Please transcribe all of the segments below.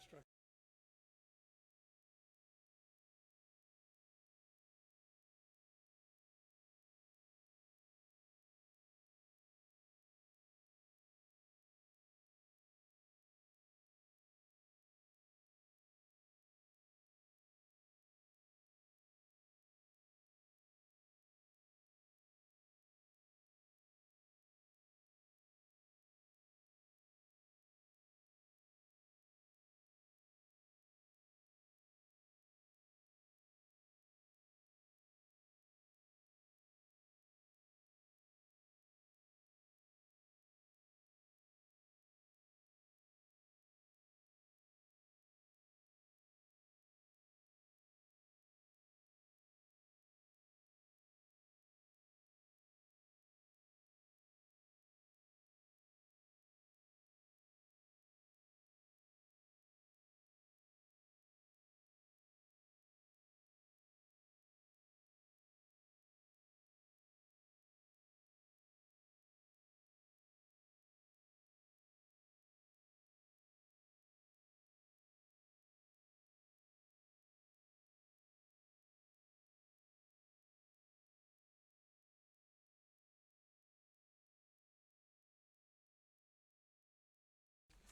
structure.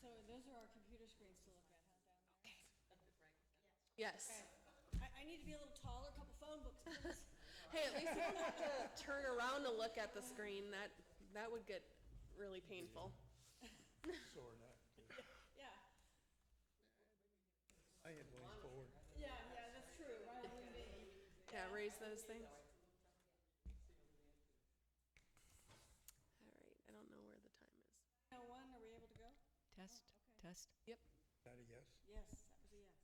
So those are our computer screens to look at, huh, down there? Yes. I need to be a little taller, a couple phone books, please. Hey, at least you don't have to turn around to look at the screen. That would get really painful. Sore neck. Yeah, I had leaned forward. yeah, that's true, rather than me. Yeah, raise those things. All right, I don't know where the time is. 101, are we able to go? Test, Okay. test. Yep. Is that a yes? Yes, that was a yes.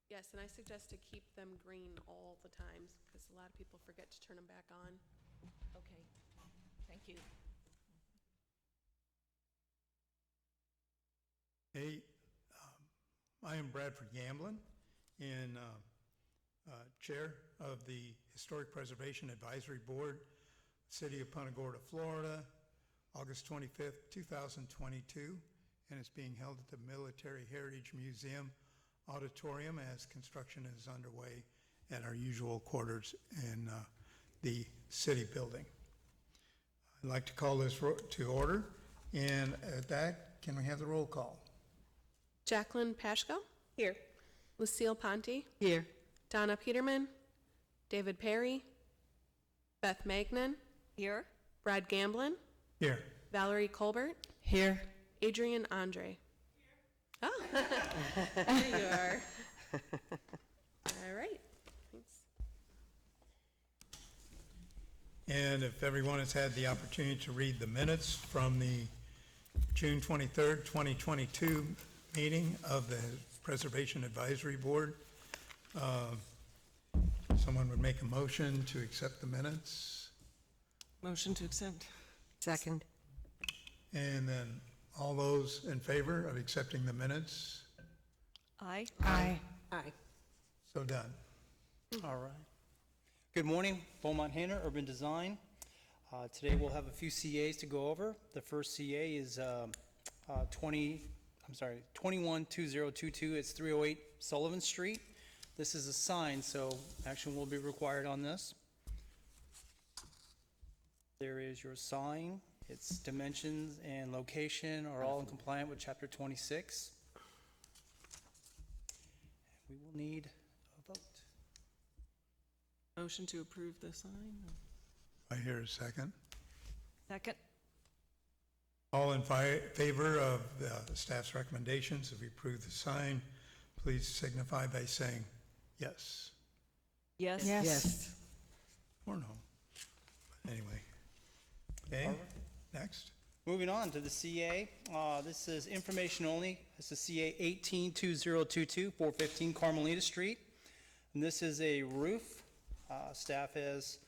Yes, and I suggest to keep them green all the times because a lot of people forget to turn them back on. Okay, thank you. Hey, I am Bradford Gamblin, and Chair of the Historic Preservation Advisory Board, City of Punta Gorda, Florida, August 25th, 2022, and it's being held at the Military Heritage Museum Auditorium as construction is underway at our usual quarters in the city building. I'd like to call this to order, and at that, can we have the roll call? Jacqueline Pashko? Here. Lucille Ponte? Here. Donna Peterman? David Perry? Beth Magnan? Here. Brad Gamblin? Here. Valerie Colbert? Here. Adrian Andre? Oh, there you are. All right, thanks. And if everyone has had the opportunity to read the minutes from the June 23rd, 2022 meeting of the Preservation Advisory Board, someone would make a motion to accept the minutes. Motion to accept. Second. And then all those in favor of accepting the minutes, Aye. Aye. Aye. so done. All right. Good morning, Beaumont Hanner, Urban Design. Today we'll have a few CAs to go over. The first CA is 212022. It's 308 Sullivan Street. This is a sign, so action will be required on this. There is your sign. Its dimensions and location are all in compliance with Chapter 26. We will need a vote. Motion to approve the sign. I hear a second. Second. All in favor of the staff's recommendations, if we approve the sign, please signify by saying yes Yes. Yes. or no. But anyway, okay, next. Moving on to the CA, this is information only. This is CA 182022, 415 Carmelita Street. And this is a roof. Staff has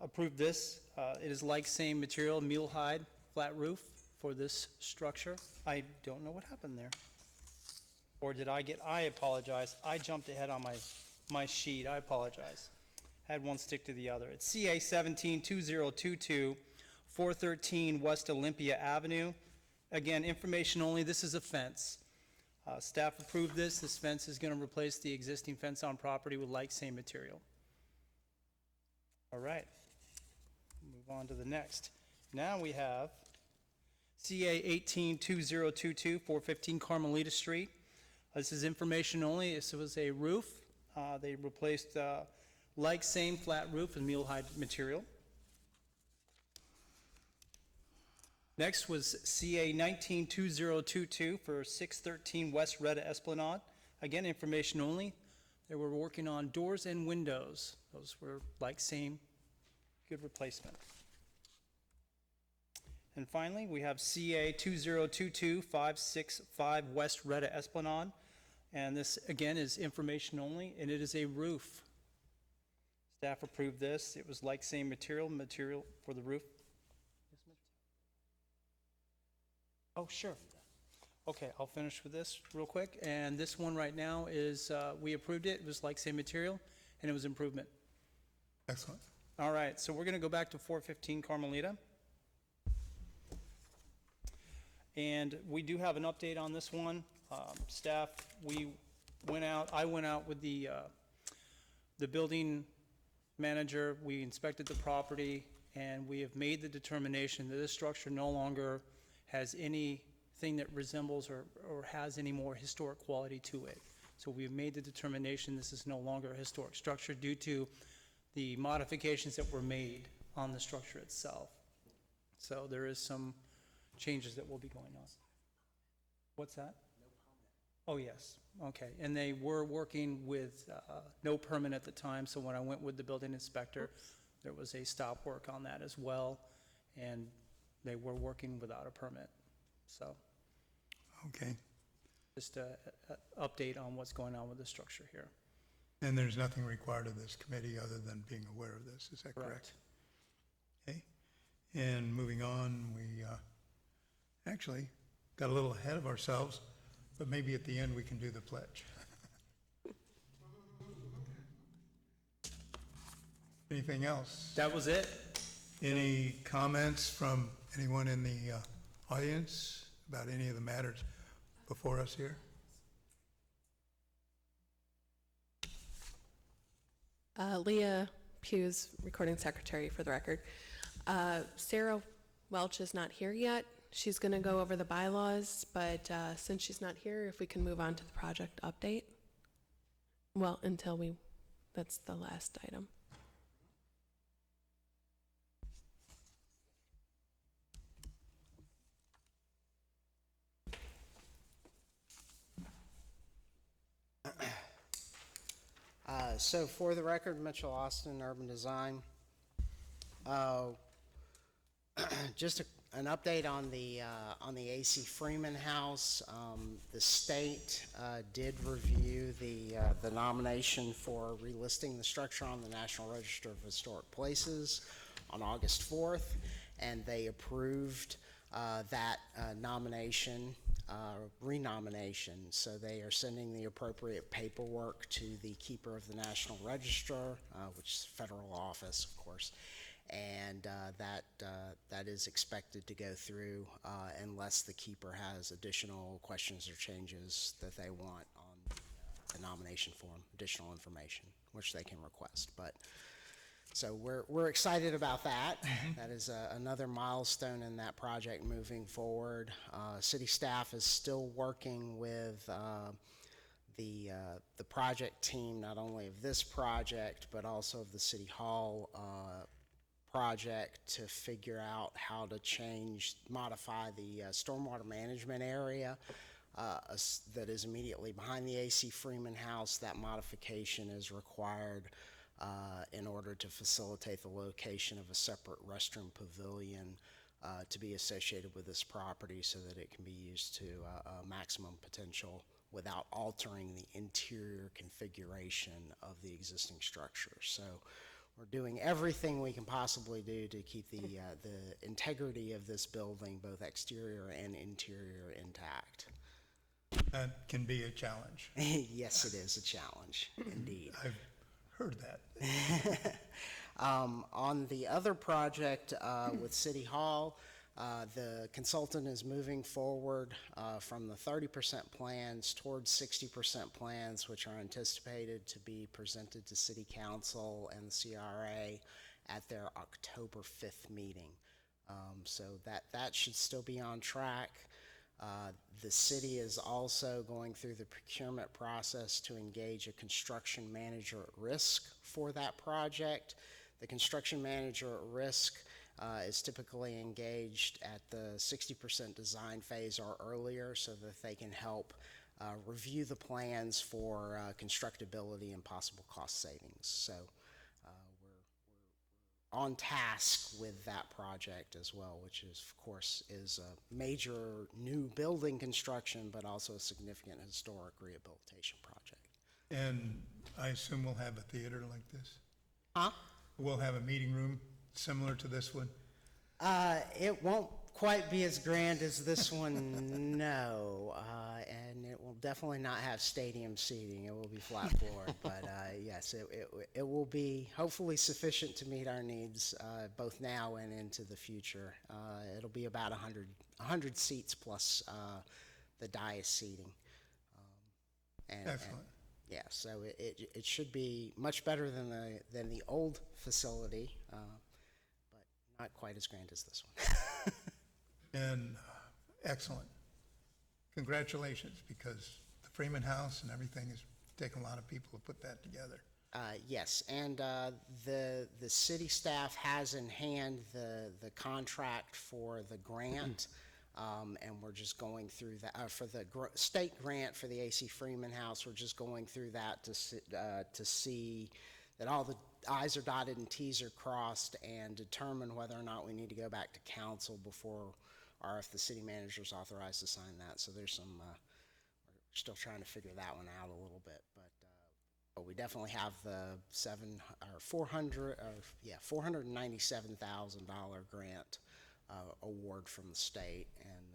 approved this. It is like same material, mule hide, flat roof for this structure. I don't know what happened there. Or did I apologize. I jumped ahead on my sheet. I apologize. Had one stick to the other. It's CA 172022, 413 West Olympia Avenue. Again, information only, this is a fence. Staff approved this. This fence is going to replace the existing fence on property with like same material. All right. Move on to the next. Now we have CA 182022, 415 Carmelita Street. This is information only. This was a roof. They replaced like same flat roof with mule-hide material. Next was CA 192022 for 613 West Retta Esplanade. Again, information only. They were working on doors and windows. Those were like same, good replacement. And finally, we have CA 2022 565 West Retta Esplanade. And this, again, is information only, and it is a roof. Staff approved this. It was like same material for the roof. Oh, sure. Okay, I'll finish with this real quick. And this one right now is, we approved it. It was like same material, and it was improvement. Excellent. All right, so we're going to go back to 415 Carmelita. And we do have an update on this one. Staff, I went out with the building manager. We inspected the property, and we have made the determination that this structure no longer has anything that resembles or has any more historic quality to it. So we've made the determination this is no longer a historic structure due to the modifications that were made on the structure itself. So there is some changes that will be going on. What's that? Oh, yes. Okay. And they were working with no permit at the time, so when I went with the building inspector, there was a stop work on that as well, and they were working without a permit. So Okay. just a update on what's going on with the structure here. And there's nothing required of this committee other than being aware of this, is that correct? Okay. And moving on, we actually got a little ahead of ourselves, but maybe at the end we can do the pledge. Anything else? That was it. Any comments from anyone in the audience about any of the matters before us here? Leah Hughes, recording secretary for the record. Sarah Welch is not here yet. She's going to go over the bylaws, but since she's not here, if we can move on to the project update. Well, that's the last item. So for the record, Mitchell Austin, Urban Design. Just an update on the AC Freeman House. The state did review the nomination for relisting the structure on the National Register of Historic Places on August 4th, and they approved that renomination. So they are sending the appropriate paperwork to the keeper of the National Register, which is a federal office, of course, and that is expected to go through unless the keeper has additional questions or changes that they want on the nomination form, additional information, which they can request. So we're excited about that. That is another milestone in that project moving forward. City staff is still working with the project team, not only of this project, but also of the City Hall project, to figure out how to modify the stormwater management area that is immediately behind the AC Freeman House. That modification is required in order to facilitate the location of a separate restroom pavilion to be associated with this property so that it can be used to maximum potential without altering the interior configuration of the existing structure. So we're doing everything we can possibly do to keep the integrity of this building, both exterior and interior, intact. That can be a challenge. Yes, it is a challenge, indeed. I've heard that. On the other project with City Hall, The consultant is moving forward from the 30% plans towards 60% plans, which are anticipated to be presented to City Council and the CRA at their October 5th meeting. So that should still be on track. The city is also going through the procurement process to engage a construction manager at risk for that project. The construction manager at risk is typically engaged at the 60% design phase or earlier so that they can help review the plans for constructability and possible cost savings. So we're on task with that project as well, which is, of course, is a major new building construction, but also a significant historic rehabilitation project. And I assume we'll have a theater like this? Huh? We'll have a meeting room similar to this one? It won't quite be as grand as this one, no. And it will definitely not have stadium seating. It will be flat floored. But yes, it will be hopefully sufficient to meet our needs both now and into the future. It'll be about 100 seats plus the dais seating. Excellent. Yeah, so it should be much better than the old facility, but not quite as grand as this one. And excellent. Congratulations, because the Freeman House and everything has taken a lot of people to put that together. Yes, and the city staff has in hand the contract for the grant, and we're just going through that for the state grant for the AC Freeman House. We're just going through that to see that all the I's are dotted and T's are crossed, and determine whether or not we need to go back to council before, or if the city manager's authorized to sign that. So there's some, we're still trying to figure that one out a little bit, but we definitely have the $497,000 grant award from the state, and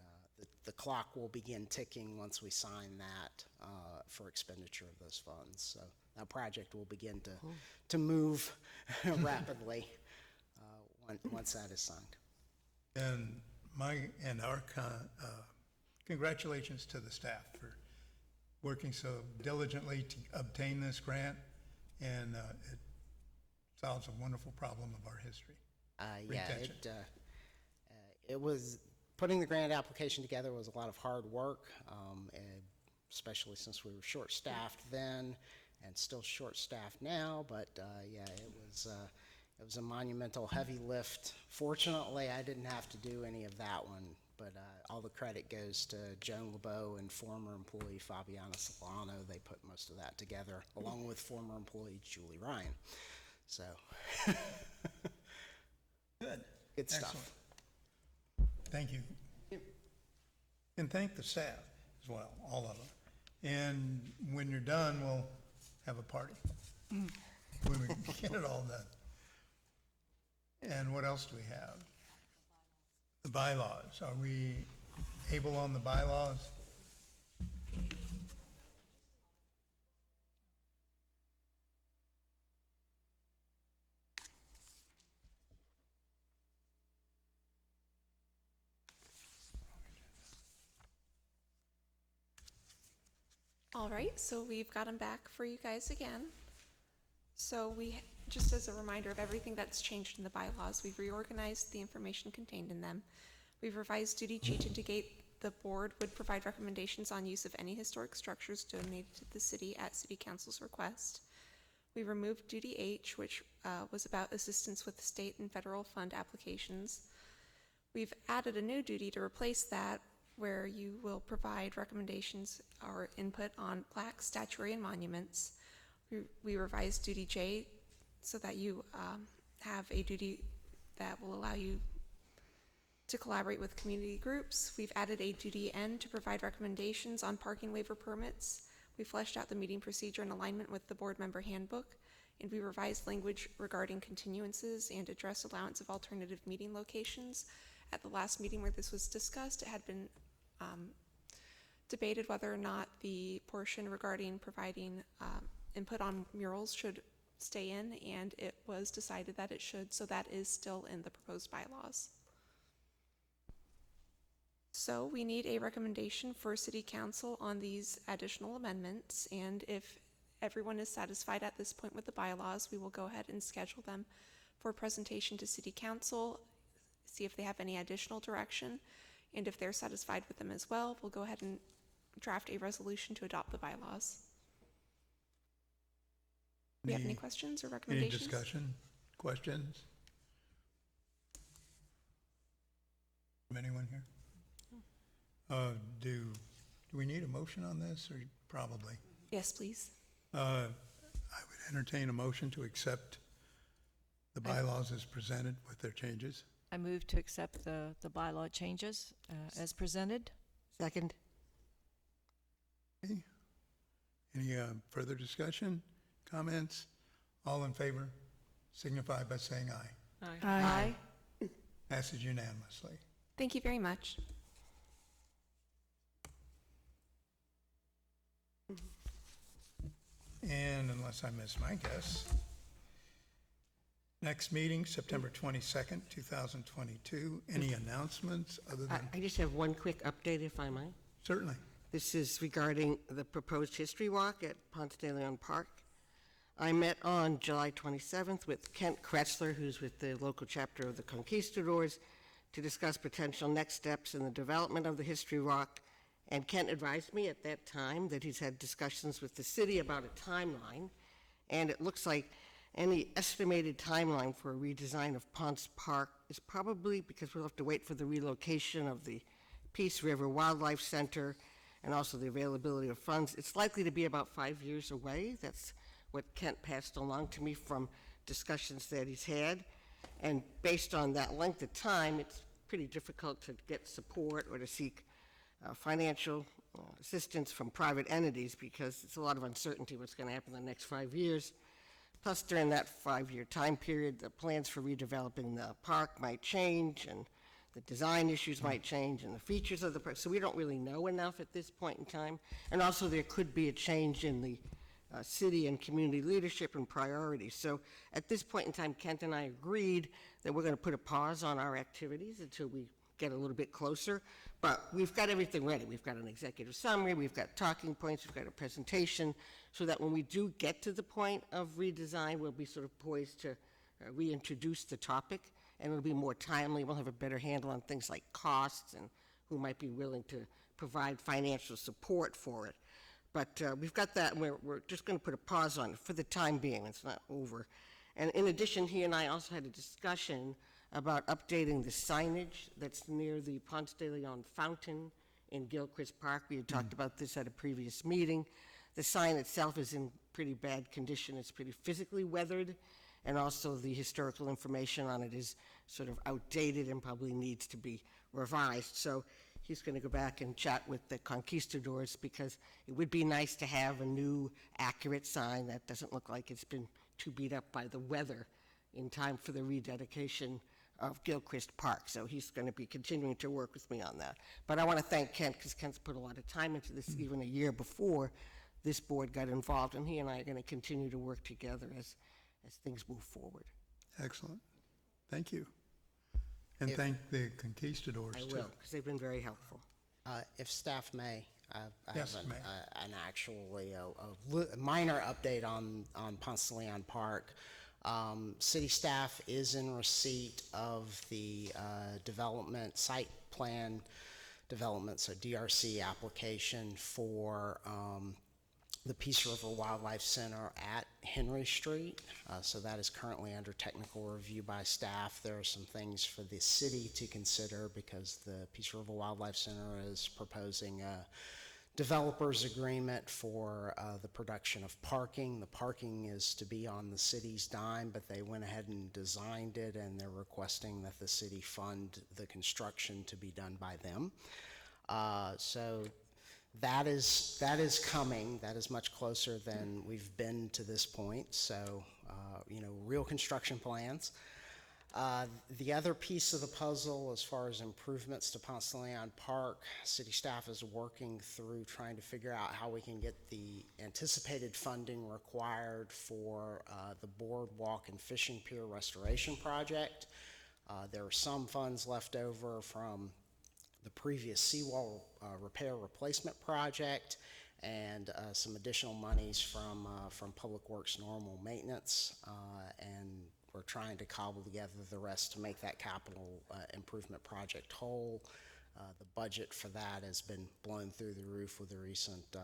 the clock will begin ticking once we sign that for expenditure of those funds. So that project will begin to move rapidly once that is signed. And our congratulations to the staff for working so diligently to obtain this grant, and it solves a wonderful problem of our history. Yeah, Retention. it was, putting the grant application together was a lot of hard work, and especially since we were short-staffed then and still short-staffed now, but yeah, it was a monumental heavy lift. Fortunately, I didn't have to do any of that one, but all the credit goes to Joan LeBeau and former employee Fabiana Solano. They put most of that together, along with former employee Julie Ryan. So, good stuff. Excellent. Thank you. And thank the staff as well, all of them. And when you're done, we'll have a party when we get it all done. And what else do we have? The bylaws. Are we able on the bylaws? All right, so we've got them back for you guys again. So just as a reminder of everything that's changed in the bylaws, we've reorganized the information contained in them. We've revised Duty G to indicate the board would provide recommendations on use of any historic structures donated to the city at City Council's request. We removed Duty H, which was about assistance with state and federal fund applications. We've added a new duty to replace that, where you will provide recommendations or input on plaques, statuary, and monuments. We revised Duty J so that you have a duty that will allow you to collaborate with community groups. We've added a Duty N to provide recommendations on parking waiver permits. We fleshed out the meeting procedure in alignment with the board member handbook, and we revised language regarding continuances and address allowance of alternative meeting locations. At the last meeting where this was discussed, it had been debated whether or not the portion regarding providing input on murals should stay in, and it was decided that it should, so that is still in the proposed bylaws. So we need a recommendation for city council on these additional amendments, and if everyone is satisfied at this point with the bylaws, we will go ahead and schedule them for presentation to city council, see if they have any additional direction, and if they're satisfied with them as well, we'll go ahead and draft a resolution to adopt the bylaws. Do you have any questions or Any recommendations? discussion, questions? From anyone here? Do we need a motion on this, or probably? Yes, please. I would entertain a motion to accept the bylaws as presented with their changes. I move to accept the bylaw changes as presented. Second. Okay. Any further discussion, comments? All in favor signify by saying aye. Aye. Passes unanimously. Thank you very much. And unless I miss my guess, next meeting, September 22nd, 2022. Any announcements other than? I just have one quick update, if I might. Certainly. This is regarding the proposed history walk at Ponce de Leon Park. I met on July 27th with Kent Kretzler, who's with the local chapter of the Conquistadors, to discuss potential next steps in the development of the history walk. And Kent advised me at that time that he's had discussions with the city about a timeline, and it looks like any estimated timeline for a redesign of Ponce Park is probably, because we'll have to wait for the relocation of the Peace River Wildlife Center and also the availability of funds, it's likely to be about 5 years away. That's what Kent passed along to me from discussions that he's had. And based on that length of time, it's pretty difficult to get support or to seek financial assistance from private entities, because it's a lot of uncertainty what's going to happen in the next 5 years. Plus, during that 5-year time period, the plans for redeveloping the park might change, and the design issues might change, and the features of the park. So we don't really know enough at this point in time. And also, there could be a change in the city and community leadership and priorities. So at this point in time, Kent and I agreed that we're going to put a pause on our activities until we get a little bit closer. But we've got everything ready. We've got an executive summary, we've got talking points, we've got a presentation, so that when we do get to the point of redesign, we'll be sort of poised to reintroduce the topic, and it'll be more timely. We'll have a better handle on things like costs and who might be willing to provide financial support for it. But we've got that, and we're just going to put a pause on it for the time being. It's not over. And in addition, he and I also had a discussion about updating the signage that's near the Ponce de Leon fountain in Gilchrist Park. We had talked about this at a previous meeting. The sign itself is in pretty bad condition. It's pretty physically weathered, and also the historical information on it is sort of outdated and probably needs to be revised. So he's going to go back and chat with the Conquistadors, because it would be nice to have a new, accurate sign that doesn't look like it's been too beat up by the weather in time for the rededication of Gilchrist Park. So he's going to be continuing to work with me on that. But I want to thank Kent, because Kent's put a lot of time into this even a year before this board got involved, and he and I are going to continue to work together as things move forward. Excellent. Thank you. And thank the Conquistadors, I too. will, because they've been very helpful. If staff may, I Yes, have ma'am. an actually a minor update on Ponce de Leon Park. City staff is in receipt of the development, site plan development, so DRC application for the Peace River Wildlife Center at Henry Street. So that is currently under technical review by staff. There are some things for the city to consider, because the Peace River Wildlife Center is proposing a developer's agreement for the production of parking. The parking is to be on the city's dime, but they went ahead and designed it, and they're requesting that the city fund the construction to be done by them. So that is coming. That is much closer than we've been to this point. So, real construction plans. The other piece of the puzzle, as far as improvements to Ponce de Leon Park, city staff is working through trying to figure out how we can get the anticipated funding required for the boardwalk and fishing pier restoration project. There are some funds left over from the previous seawall repair replacement project, and some additional monies from Public Works normal maintenance, and we're trying to cobble together the rest to make that capital improvement project whole. The budget for that has been blown through the roof with the recent,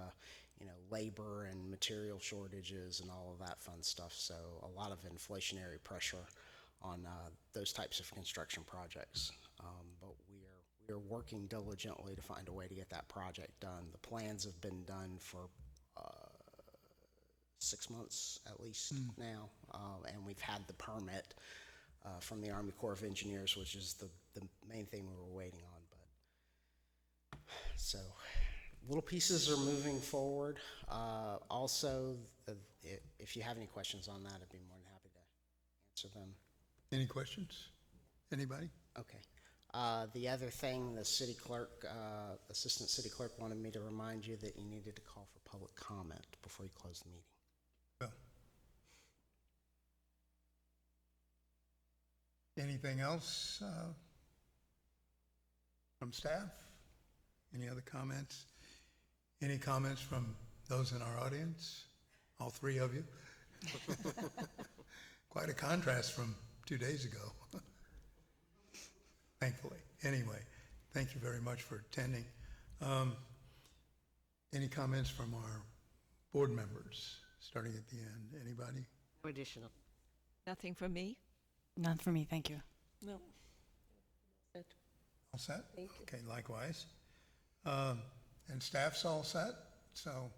labor and material shortages and all of that fun stuff. So a lot of inflationary pressure on those types of construction projects. But we are working diligently to find a way to get that project done. The plans have been done for 6 months at least now, and we've had the permit from the Army Corps of Engineers, which is the main thing we were waiting on. But so little pieces are moving forward. Also, if you have any questions on that, I'd be more than happy to answer them. Any questions? Anybody? Okay. The other thing, the city clerk, assistant city clerk wanted me to remind you that you needed to call for public comment before you close the meeting. Well. Anything else from staff? Any other comments? Any comments from those in our audience? All three of you? Quite a contrast from 2 days ago. Thankfully. Anyway, thank you very much for attending. Any comments from our board members, starting at the end? Anybody? No additional. Nothing from me? None for me, thank you. No. All set? Thank you. Okay, likewise. And staff's all set, so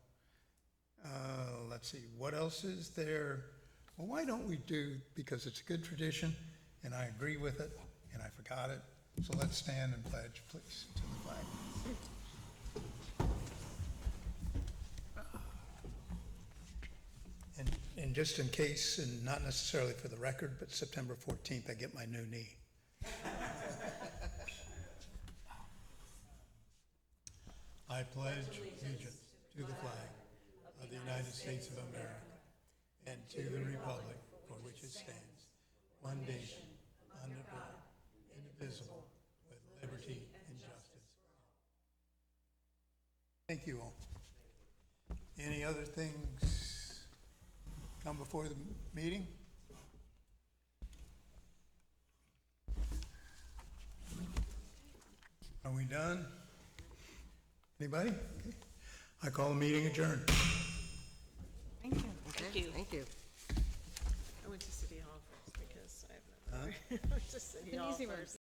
let's see, what else is there? Well, why don't we do, because it's a good tradition, and I agree with it, and I forgot it, so let's stand and pledge, please, to the flag. And just in case, and not necessarily for the record, but September 14th, I get my new knee. I pledge allegiance to the flag of the United States of America and to the republic for which it stands, one nation, under God, indivisible, with liberty and justice. Thank you all. Any other things come before the meeting? Are we done? Anybody? Okay. I call the meeting adjourned. Thank you. Okay, thank you. I went to City Hall first because I have no. I went to City Hall first.